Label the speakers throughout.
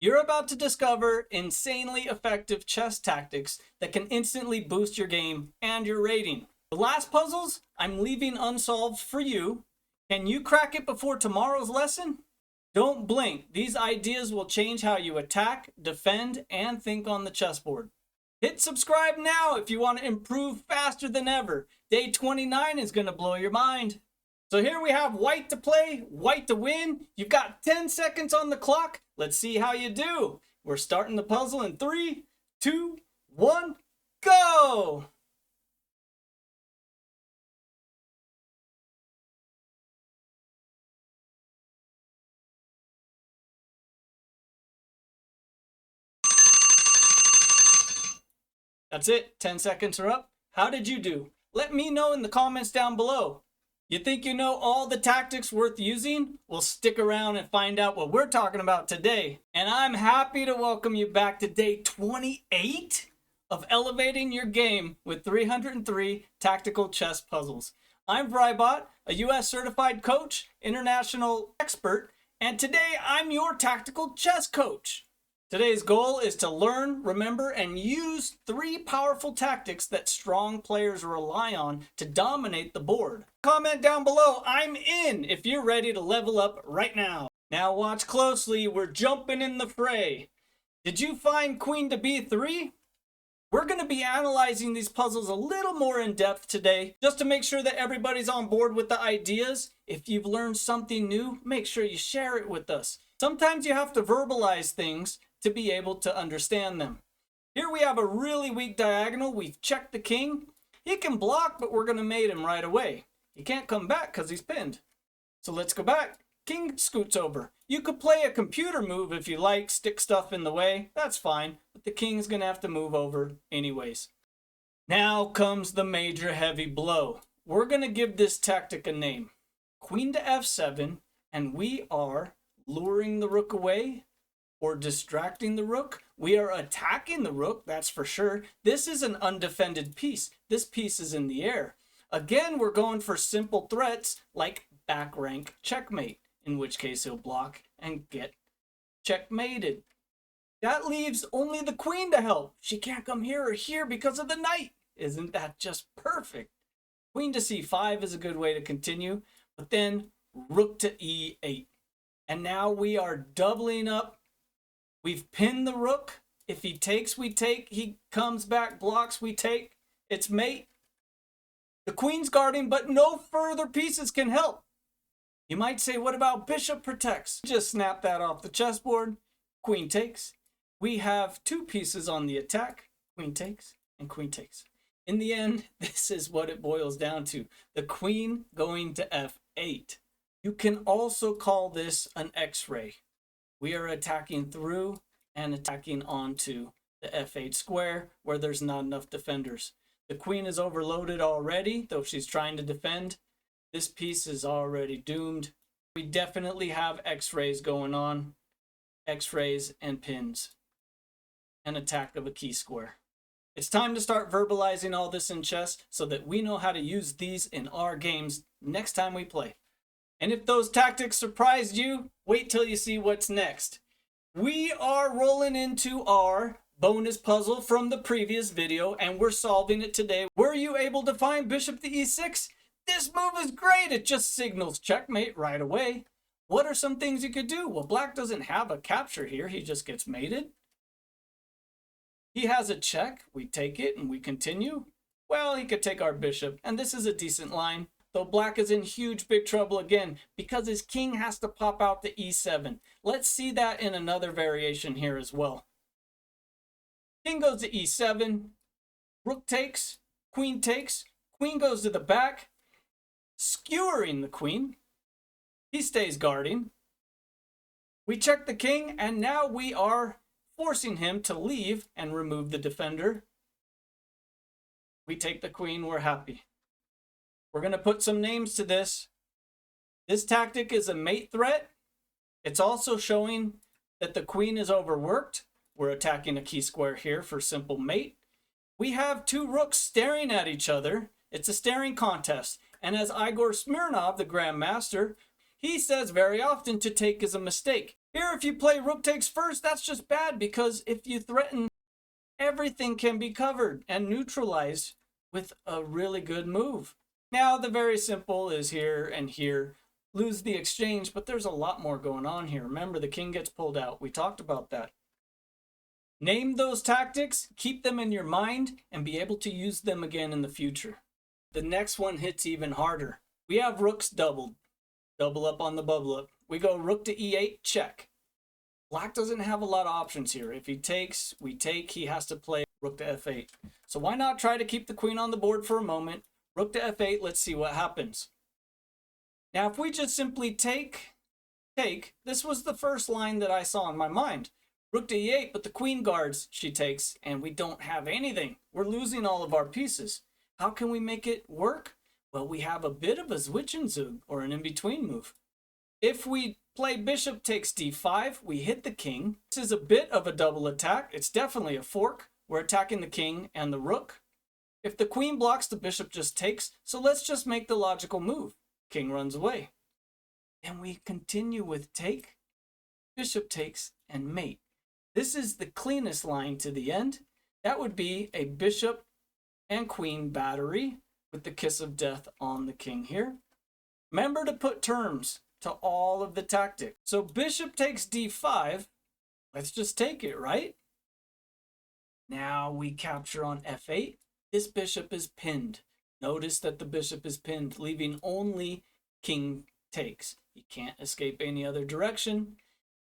Speaker 1: You're about to discover insanely effective chess tactics that can instantly boost your game and your rating. The last puzzles I'm leaving unsolved for you. Can you crack it before tomorrow's lesson? Don't blink. These ideas will change how you attack, defend, and think on the chessboard. Hit subscribe now if you want to improve faster than ever. Day 29 is going to blow your mind. So here we have white to play, white to win. You've got 10 seconds on the clock. Let's see how you do. We're starting the puzzle in 3, 2, 1, go! That's it. 10 seconds are up. How did you do? Let me know in the comments down below. You think you know all the tactics worth using? Well, stick around and find out what we're talking about today. And I'm happy to welcome you back to day 28 of elevating your game with 303 tactical chess puzzles. I'm vryBot, a US certified coach, international expert, and today I'm your tactical chess coach. Today's goal is to learn, remember, and use 3 powerful tactics that strong players rely on to dominate the board. Comment down below, I'm in, if you're ready to level up right now. Now watch closely, we're jumping in the fray. Did you find queen to b3? We're going to be analyzing these puzzles a little more in depth today, just to make sure that everybody's on board with the ideas. If you've learned something new, make sure you share it with us. Sometimes you have to verbalize things to be able to understand them. Here we have a really weak diagonal. We've checked the king. He can block, but we're going to mate him right away. He can't come back because he's pinned. So let's go back. King scoots over. You could play a computer move if you like, stick stuff in the way. That's fine, but the king's going to have to move over anyways. Now comes the major heavy blow. We're going to give this tactic a name. Queen to f7, and we are luring the rook away or distracting the rook. We are attacking the rook, that's for sure. This is an undefended piece. This piece is in the air. Again, we're going for simple threats like back rank checkmate, in which case he'll block and get checkmated. That leaves only the queen to help. She can't come here or here because of the knight. Isn't that just perfect? Queen to c5 is a good way to continue, but then rook to e8. And now we are doubling up. We've pinned the rook. If he takes, we take. He comes back, blocks, we take. It's mate. The queen's guarding, but no further pieces can help. You might say, what about bishop protects? Just snap that off the chessboard. Queen takes. We have 2 pieces on the attack. Queen takes and queen takes. In the end, this is what it boils down to. The queen going to f8. You can also call this an X-ray. We are attacking through and attacking onto the f8 square where there's not enough defenders. The queen is overloaded already, though she's trying to defend. This piece is already doomed. We definitely have X-rays going on. X-rays and pins. An attack of a key square. It's time to start verbalizing all this in chess so that we know how to use these in our games next time we play. And if those tactics surprised you, wait till you see what's next. We are rolling into our bonus puzzle from the previous video, and we're solving it today. Were you able to find bishop to e6? This move is great. It just signals checkmate right away. What are some things you could do? Well, black doesn't have a capture here. He just gets mated. He has a check. We take it and we continue. Well, he could take our bishop, and this is a decent line. Though black is in huge big trouble again because his king has to pop out to e7. Let's see that in another variation here as well. King goes to e7. Rook takes. Queen takes. Queen goes to the back, skewering the queen. He stays guarding. We check the king, and now we are forcing him to leave and remove the defender. We take the queen. We're happy. We're going to put some names to this. This tactic is a mate threat. It's also showing that the queen is overworked. We're attacking a key square here for simple mate. We have 2 rooks staring at each other. It's a staring contest. And as Igor Smirnov, the Grandmaster, he says very often to take is a mistake. Here, if you play rook takes first, that's just bad because if you threaten, everything can be covered and neutralized with a really good move. Now, the very simple is here and here. Lose the exchange, but there's a lot more going on here. Remember, the king gets pulled out. We talked about that. Name those tactics, keep them in your mind, and be able to use them again in the future. The next one hits even harder. We have rooks doubled. Double up on the bubble up. We go rook to e8, check. Black doesn't have a lot of options here. If he takes, we take. He has to play rook to f8. So why not try to keep the queen on the board for a moment? Rook to f8, let's see what happens. Now, if we just simply take, this was the first line that I saw in my mind. Rook to e8, but the queen guards, she takes, and we don't have anything. We're losing all of our pieces. How can we make it work? Well, we have a bit of a Zwischenzug, or an in-between move. If we play bishop takes d5, we hit the king. This is a bit of a double attack. It's definitely a fork. We're attacking the king and the rook. If the queen blocks, the bishop just takes. So let's just make the logical move. King runs away. And we continue with take, bishop takes, and mate. This is the cleanest line to the end. That would be a bishop and queen battery with the kiss of death on the king here. Remember to put terms to all of the tactics. So bishop takes d5. Let's just take it, right? Now we capture on f8. This bishop is pinned. Notice that the bishop is pinned, leaving only king takes. He can't escape any other direction.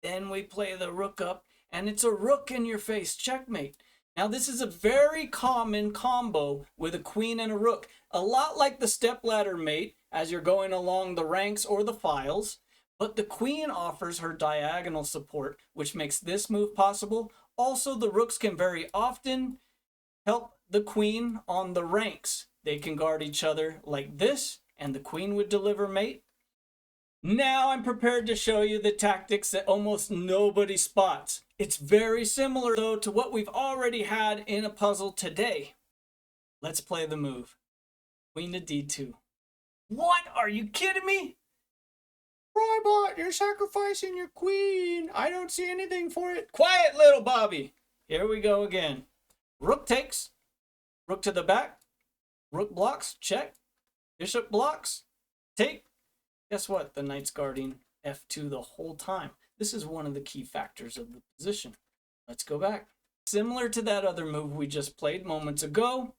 Speaker 1: Then we play the rook up, and it's a rook in your face checkmate. Now this is a very common combo with a queen and a rook. A lot like the stepladder mate as you're going along the ranks or the files, but the queen offers her diagonal support, which makes this move possible. Also, the rooks can very often help the queen on the ranks. They can guard each other like this, and the queen would deliver mate. Now I'm prepared to show you the tactics that almost nobody spots. It's very similar, though, to what we've already had in a puzzle today. Let's play the move. Queen to d2. What? Are you kidding me? vryBot, you're sacrificing your queen. I don't see anything for it. Quiet, little Bobby. Here we go again. Rook takes. Rook to the back. Rook blocks. Check. Bishop blocks. Take. Guess what? The knight's guarding f2 the whole time. This is one of the key factors of the position. Let's go back. Similar to that other move we just played moments ago,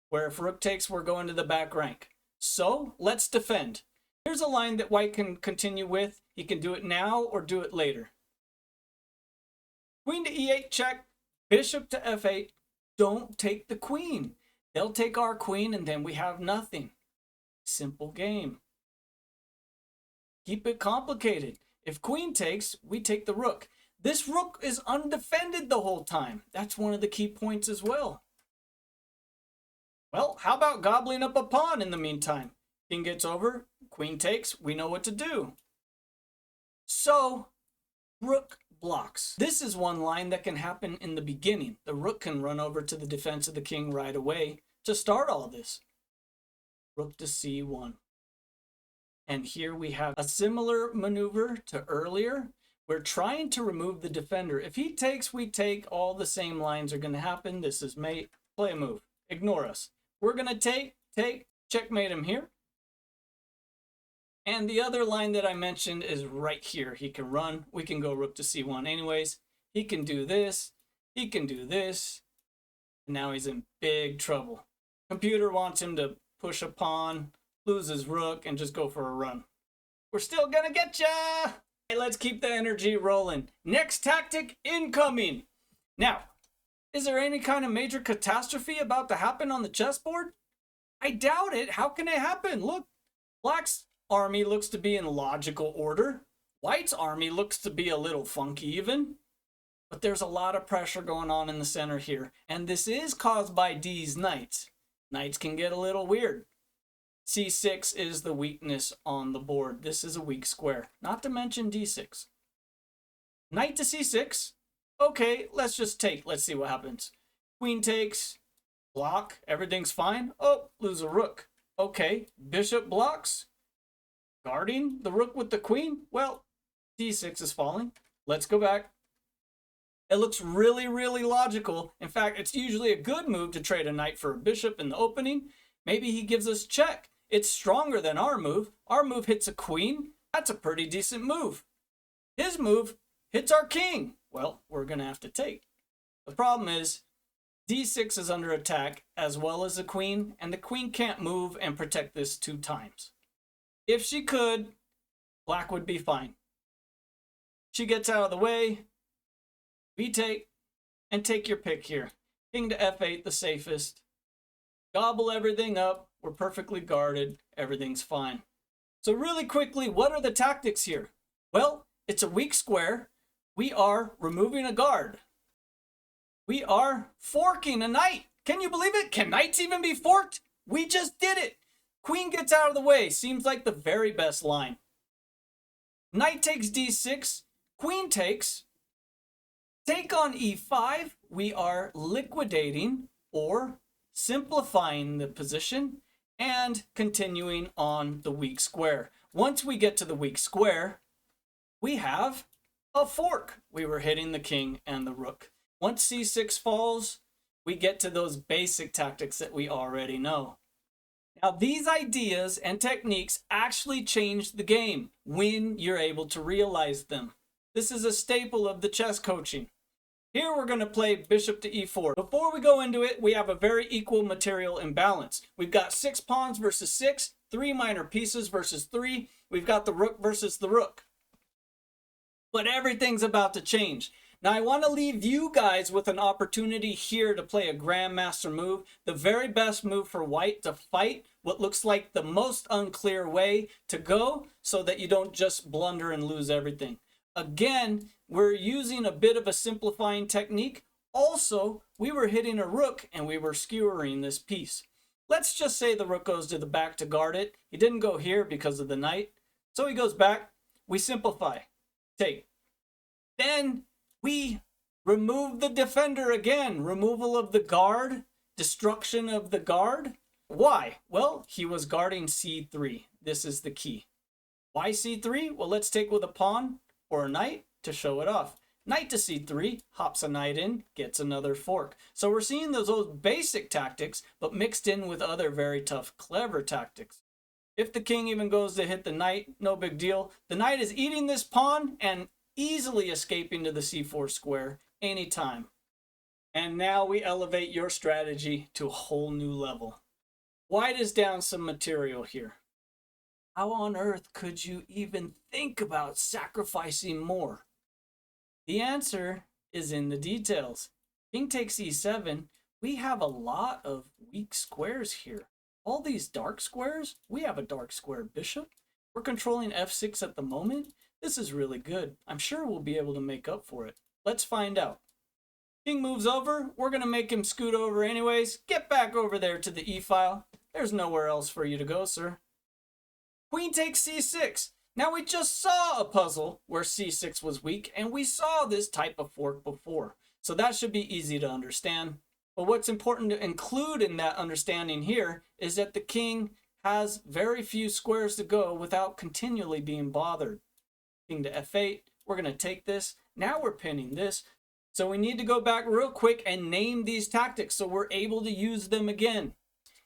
Speaker 1: where if rook takes, we're going to the back rank. So let's defend. Here's a line that white can continue with. He can do it now or do it later. Queen to e8 check. Bishop to f8. Don't take the queen. They'll take our queen and then we have nothing. Simple game. Keep it complicated. If queen takes, we take the rook. This rook is undefended the whole time. That's one of the key points as well. Well, how about gobbling up a pawn in the meantime? King gets over, queen takes, we know what to do. So, rook blocks. This is one line that can happen in the beginning. The rook can run over to the defense of the king right away to start all this. Rook to c1. And here we have a similar maneuver to earlier. We're trying to remove the defender. If he takes, we take. All the same lines are going to happen. This is mate. Play a move. Ignore us. We're going to take, checkmate him here. And the other line that I mentioned is right here. He can run. We can go rook to c1 anyways. He can do this. He can do this. And now he's in big trouble. Computer wants him to push a pawn, lose his rook, and just go for a run. We're still gonna get ya! Hey, let's keep the energy rolling. Next tactic incoming. Now, is there any kind of major catastrophe about to happen on the chessboard? I doubt it. How can it happen? Look, black's army looks to be in logical order. White's army looks to be a little funky even. But there's a lot of pressure going on in the center here. And this is caused by D's knights. Knights can get a little weird. c6 is the weakness on the board. This is a weak square. Not to mention d6. Knight to c6. Okay, let's just take. Let's see what happens. Queen takes. Block. Everything's fine. Oh, lose a rook. Okay, bishop blocks. Guarding the rook with the queen. Well, d6 is falling. Let's go back. It looks really, really logical. In fact, it's usually a good move to trade a knight for a bishop in the opening. Maybe he gives us check. It's stronger than our move. Our move hits a queen. That's a pretty decent move. His move hits our king. Well, we're going to have to take. The problem is d6 is under attack as well as the queen, and the queen can't move and protect this 2 times. If she could, black would be fine. She gets out of the way. We take, and take your pick here. King to f8, the safest. Gobble everything up. We're perfectly guarded. Everything's fine. So really quickly, what are the tactics here? Well, it's a weak square. We are removing a guard. We are forking a knight. Can you believe it? Can knights even be forked? We just did it. Queen gets out of the way. Seems like the very best line. Knight takes d6. Queen takes. Take on e5. We are liquidating or simplifying the position and continuing on the weak square. Once we get to the weak square, we have a fork. We were hitting the king and the rook. Once c6 falls, we get to those basic tactics that we already know. Now, these ideas and techniques actually change the game when you're able to realize them. This is a staple of the chess coaching. Here we're going to play bishop to e4. Before we go into it, we have a very equal material imbalance. We've got 6 pawns versus 6, 3 minor pieces versus 3. We've got the rook versus the rook. But everything's about to change. Now, I want to leave you guys with an opportunity here to play a grandmaster move, the very best move for white to fight what looks like the most unclear way to go so that you don't just blunder and lose everything. Again, we're using a bit of a simplifying technique. Also, we were hitting a rook and we were skewering this piece. Let's just say the rook goes to the back to guard it. He didn't go here because of the knight. So he goes back. We simplify. Take. Then we remove the defender again. Removal of the guard. Destruction of the guard. Why? Well, he was guarding c3. This is the key. Why c3? Well, let's take with a pawn or a knight to show it off. Knight to c3, hops a knight in, gets another fork. So we're seeing those basic tactics, but mixed in with other very tough, clever tactics. If the king even goes to hit the knight, no big deal. The knight is eating this pawn and easily escaping to the c4 square anytime. And now we elevate your strategy to a whole new level. White is down some material here. How on earth could you even think about sacrificing more? The answer is in the details. King takes e7. We have a lot of weak squares here. All these dark squares, we have a dark square bishop. We're controlling f6 at the moment. This is really good. I'm sure we'll be able to make up for it. Let's find out. King moves over. We're going to make him scoot over anyways. Get back over there to the e-file. There's nowhere else for you to go, sir. Queen takes c6. Now we just saw a puzzle where c6 was weak, and we saw this type of fork before. So that should be easy to understand. But what's important to include in that understanding here is that the king has very few squares to go without continually being bothered. King to f8. We're going to take this. Now we're pinning this. So we need to go back real quick and name these tactics so we're able to use them again.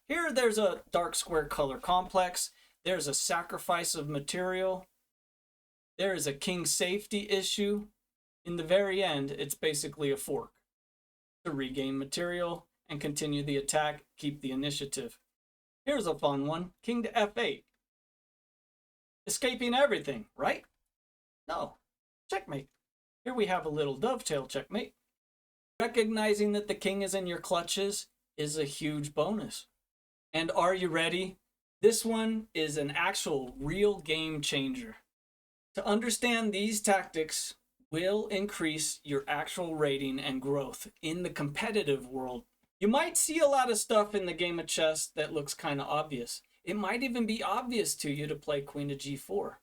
Speaker 1: Here there's a dark square color complex. There's a sacrifice of material. There is a king safety issue. In the very end, it's basically a fork to regain material and continue the attack, keep the initiative. Here's a fun one, king to f8. Escaping everything, right? No, checkmate. Here we have a little dovetail checkmate. Recognizing that the king is in your clutches is a huge bonus. And are you ready? This one is an actual real game changer. To understand these tactics will increase your actual rating and growth in the competitive world. You might see a lot of stuff in the game of chess that looks kind of obvious. It might even be obvious to you to play queen to g4.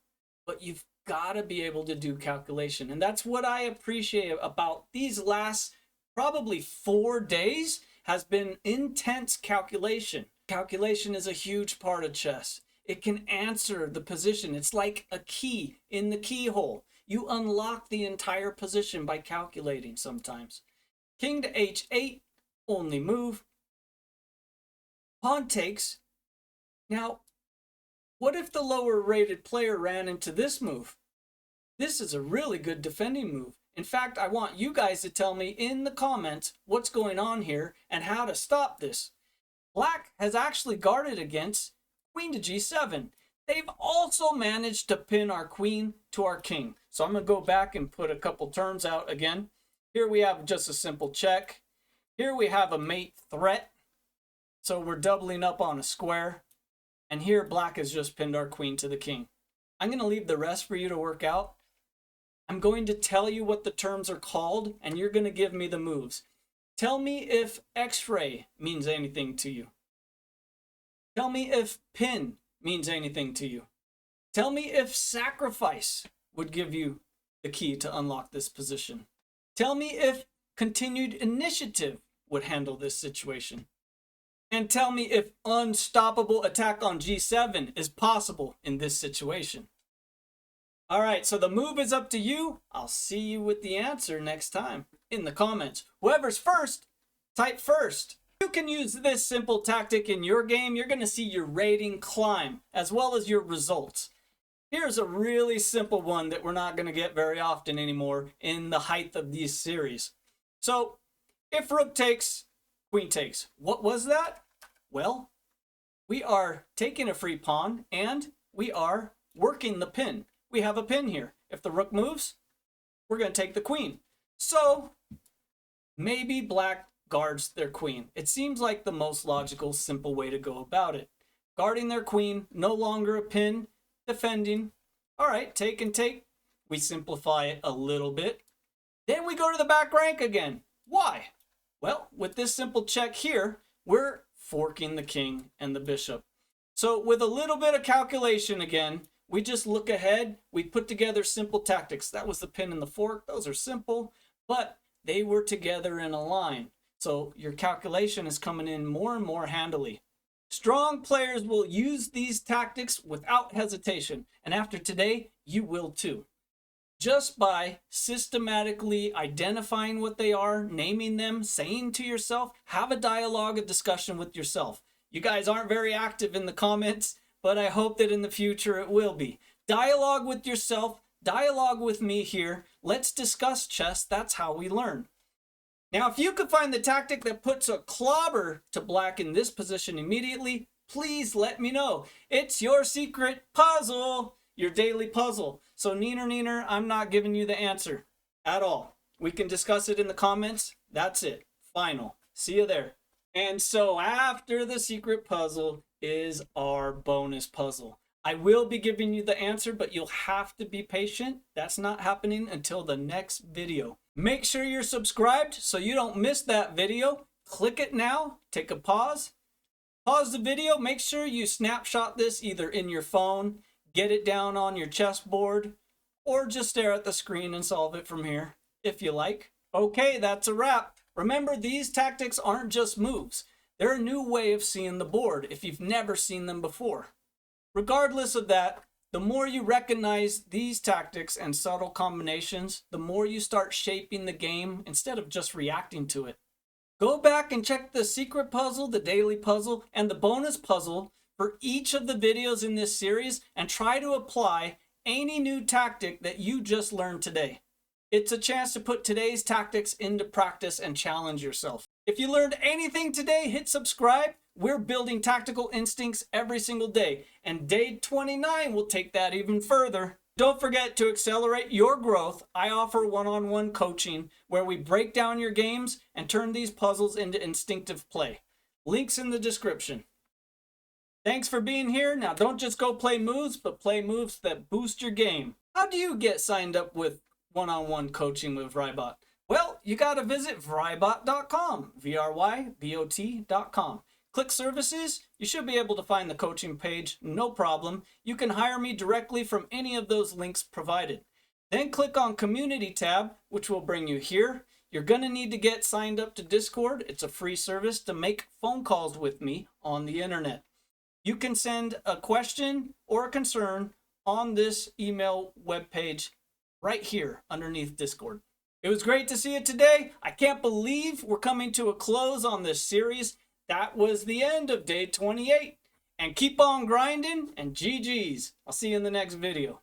Speaker 1: But you've got to be able to do calculation. And that's what I appreciate about these last probably 4 days has been intense calculation. Calculation is a huge part of chess. It can answer the position. It's like a key in the keyhole. You unlock the entire position by calculating sometimes. King to h8, only move. Pawn takes. Now, what if the lower rated player ran into this move? This is a really good defending move. In fact, I want you guys to tell me in the comments what's going on here and how to stop this. Black has actually guarded against queen to g7. They've also managed to pin our queen to our king. So I'm going to go back and put a couple turns out again. Here we have just a simple check. Here we have a mate threat. So we're doubling up on a square. And here black has just pinned our queen to the king. I'm going to leave the rest for you to work out. I'm going to tell you what the terms are called, and you're going to give me the moves. Tell me if Fray means anything to you. Tell me if pin means anything to you. Tell me if sacrifice would give you the key to unlock this position. Tell me if continued initiative would handle this situation. And tell me if unstoppable attack on g7 is possible in this situation. All right, so the move is up to you. I'll see you with the answer next time in the comments. Whoever's first, type first. You can use this simple tactic in your game. You're going to see your rating climb as well as your results. Here's a really simple one that we're not going to get very often anymore in the height of these series. So if rook takes, queen takes. What was that? Well, we are taking a free pawn and we are working the pin. We have a pin here. If the rook moves, we're going to take the queen. So maybe black guards their queen. It seems like the most logical, simple way to go about it. Guarding their queen, no longer a pin, defending. All right, take and take. We simplify it a little bit. Then we go to the back rank again. Why? Well, with this simple check here, we're forking the king and the bishop. So with a little bit of calculation again, we just look ahead. We put together simple tactics. That was the pin and the fork. Those are simple, but they were together in a line. So your calculation is coming in more and more handily. Strong players will use these tactics without hesitation. And after today, you will too. Just by systematically identifying what they are, naming them, saying to yourself, have a dialogue, a discussion with yourself. You guys aren't very active in the comments, but I hope that in the future it will be. Dialogue with yourself, dialogue with me here. Let's discuss chess. That's how we learn. Now, if you could find the tactic that puts a clobber to black in this position immediately, please let me know. It's your secret puzzle, your daily puzzle. So neener, I'm not giving you the answer at all. We can discuss it in the comments. That's it. Final. See you there. And so after the secret puzzle is our bonus puzzle. I will be giving you the answer, but you'll have to be patient. That's not happening until the next video. Make sure you're subscribed so you don't miss that video. Click it now. Take a pause. Pause the video. Make sure you snapshot this either in your phone, get it down on your chessboard, or just stare at the screen and solve it from here if you like. Okay, that's a wrap. Remember, these tactics aren't just moves. They're a new way of seeing the board if you've never seen them before. Regardless of that, the more you recognize these tactics and subtle combinations, the more you start shaping the game instead of just reacting to it. Go back and check the secret puzzle, the daily puzzle, and the bonus puzzle for each of the videos in this series and try to apply any new tactic that you just learned today. It's a chance to put today's tactics into practice and challenge yourself. If you learned anything today, hit subscribe. We're building tactical instincts every single day, and day 29 will take that even further. Don't forget to accelerate your growth. I offer one-on-one coaching where we break down your games and turn these puzzles into instinctive play. Links in the description. Thanks for being here. Now don't just go play moves, but play moves that boost your game. How do you get signed up with one-on-one coaching with vryBot? Well, you got to visit vryBot.com, vryBot.com. Click services. You should be able to find the coaching page, no problem. You can hire me directly from any of those links provided. Then click on community tab, which will bring you here. You're going to need to get signed up to Discord. It's a free service to make phone calls with me on the internet. You can send a question or a concern on this email webpage right here underneath Discord. It was great to see it today. I can't believe we're coming to a close on this series. That was the end of day 28. And keep on grinding and GG's. I'll see you in the next video.